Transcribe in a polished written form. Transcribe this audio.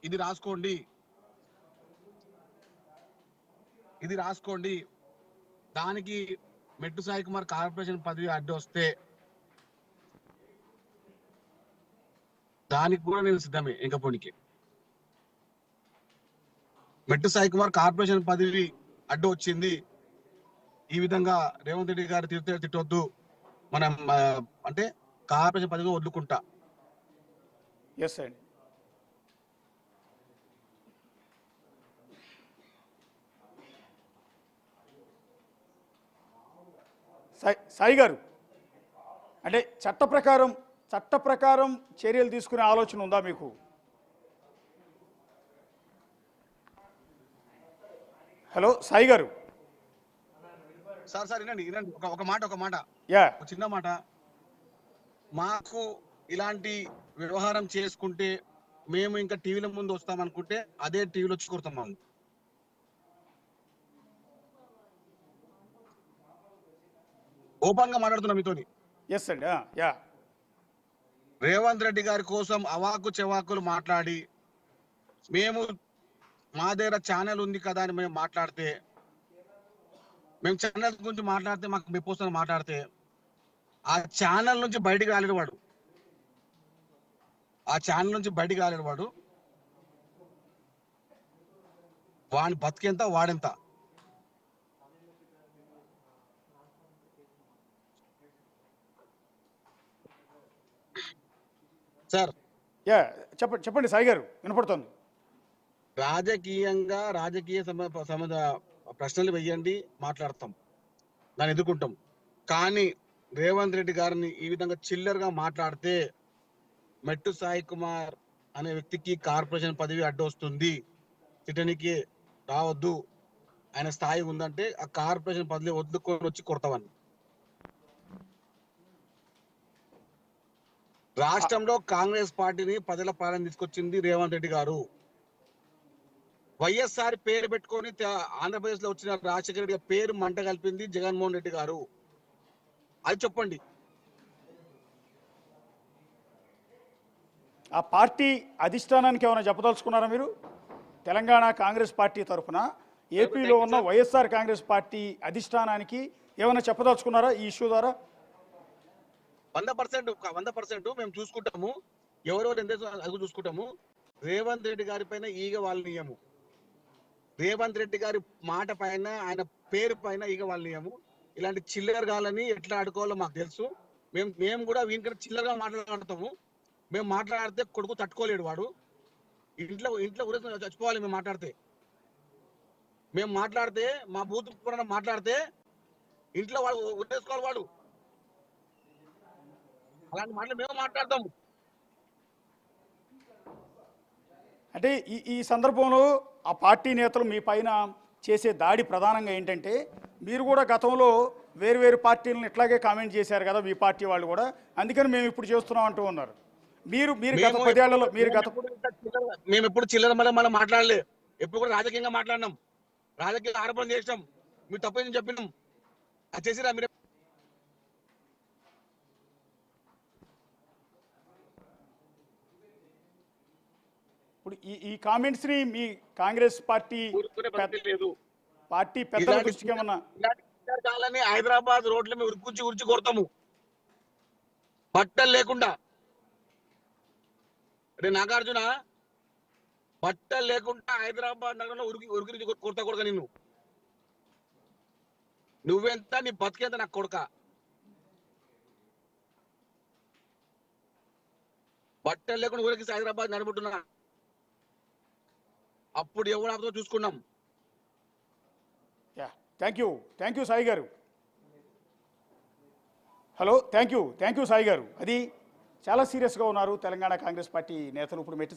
ఇది రాసుకోండి, ఇది రాసుకోండి. దానికి మెట్టు సాయి కుమార్ కార్పొరేషన్ పదవి అడ్డు వస్తే దానికి కూడా నేను సిద్ధమే. ఇంకా పోనీకి మెట్టు సాయి కుమార్ కార్పొరేషన్ పదవి అడ్డు వచ్చింది, ఈ విధంగా రేవంత్ రెడ్డి గారు తిట్టొద్దు, మనం అంటే కార్పొరేషన్ పదవి వదులుకుంటా. ఎస్ అండి. సాయి గారు, అంటే చట్ట ప్రకారం చర్యలు తీసుకునే ఆలోచన ఉందా మీకు? హలో సాయి గారు. సార్ వినండి ఒక మాట యా, ఒక చిన్న మాట. మాకు ఇలాంటి వ్యవహారం చేసుకుంటే మేము ఇంకా టీవీల ముందు వస్తాం అనుకుంటే అదే టీవీలో వచ్చి కొడతాం. మనం ఓపెన్ గా మాట్లాడుతున్నాం మీతోని. ఎస్ అండి. యా, రేవంత్ రెడ్డి గారి కోసం అవాకు చెవాకులు మాట్లాడి మేము మా దగ్గర ఛానల్ ఉంది కదా అని మేము మాట్లాడితే, మేము ఛానల్ గురించి మాట్లాడితే మాకు మెప్పోసం మాట్లాడితే ఆ ఛానల్ నుంచి బయటికి రాలేడు వాడు. వాని బతికెంత వాడెంత. సార్ యా, చెప్పండి సాయి గారు, వినపడుతుంది. రాజకీయ సంబంధ ప్రశ్నలు వెయ్యండి, మాట్లాడతాం, దాన్ని ఎదుర్కొంటాం. కానీ రేవంత్ రెడ్డి గారిని ఈ విధంగా చిల్లరగా మాట్లాడితే మెట్టు సాయి కుమార్ అనే వ్యక్తికి కార్పొరేషన్ పదవి అడ్డు వస్తుంది, తిట్టనికి రావద్దు, ఆయన స్థాయి ఉందంటే ఆ కార్పొరేషన్ పదవి వదులుకొని వచ్చి కొడతామని. రాష్ట్రంలో కాంగ్రెస్ పార్టీని ప్రజల పాలన తీసుకొచ్చింది రేవంత్ రెడ్డి గారు. వైఎస్ఆర్ పేరు పెట్టుకొని ఆంధ్రప్రదేశ్ లో వచ్చిన రాజశేఖర రెడ్డి పేరు మంట కలిపింది జగన్మోహన్ రెడ్డి గారు. అది చెప్పండి. ఆ పార్టీ అధిష్టానానికి ఏమైనా చెప్పదలుచుకున్నారా మీరు? తెలంగాణ కాంగ్రెస్ పార్టీ తరఫున ఏపీలో ఉన్న వైఎస్ఆర్ కాంగ్రెస్ పార్టీ అధిష్టానానికి ఏమైనా చెప్పదలుచుకున్నారా ఈ ఇష్యూ ద్వారా? 100% మేము చూసుకుంటాము, ఎవరెవరు ఎంత అదుగు చూసుకుంటాము. రేవంత్ రెడ్డి గారి పైన ఈగ వాళ్ళనియము, రేవంత్ రెడ్డి గారి మాట పైన ఆయన పేరు పైన ఈగ వాళ్ళనియము. ఇలాంటి చిల్లర్ గాలని ఎట్లా ఆడుకోవాలో మాకు తెలుసు. మేము కూడా వీనికంటే చిల్లరగా మాట్లాడతాము. మేము మాట్లాడితే కొడుకు తట్టుకోలేడు వాడు. ఇంట్లో ఉరేసుకొని చచ్చిపోవాలి. మేము మాట్లాడితే మా బూత్ మాట్లాడితే ఇంట్లో వాడు ఉరేసుకోవాలి. వాడు అలాంటి మాటలు మేము మాట్లాడతాము. అంటే ఈ సందర్భంలో ఆ పార్టీ నేతలు మీ పైన చేసే దాడి ప్రధానంగా ఏంటంటే, మీరు కూడా గతంలో వేరు పార్టీలను ఇట్లాగే కామెంట్ చేశారు కదా మీ పార్టీ వాళ్ళు కూడా, అందుకని మేము ఇప్పుడు చేస్తున్నాం అంటూ ఉన్నారు. మీరు గత 10 ఏళ్లలో మేము ఎప్పుడు చిల్లర మళ్ళీ మాట్లాడలే, ఎప్పుడు కూడా రాజకీయంగా మాట్లాడినాం, రాజకీయ ఆరోపణ చేసినాం, మీరు తప్పని చెప్పినాం. అది చేసిరా మీరు? ఇప్పుడు ఈ కామెంట్స్ ని మీ కాంగ్రెస్ పార్టీ పెద్దల దృష్టికి ఏమన్నా? హైదరాబాద్ రోడ్ల మీద ఉరికి కొడతాము బట్టలు లేకుండా. నాగార్జున, బట్టలు లేకుండా హైదరాబాద్ నగరంలో ఉరికి కొడతా నిన్ను. నువ్వెంత, నీ బతికెంత నాకు కొడక. బట్టలు లేకుండా ఊరికి హైదరాబాద్ నడుపుతున్నా. అప్పుడు ఎవరు ఆపుతో చూసుకున్నాం. థ్యాంక్ యూ సాయి గారు. హలో, థ్యాంక్ యూ సాయి గారు. అది చాలా సీరియస్గా ఉన్నారు తెలంగాణ కాంగ్రెస్ పార్టీ నేతలు. ఇప్పుడు మెట్టి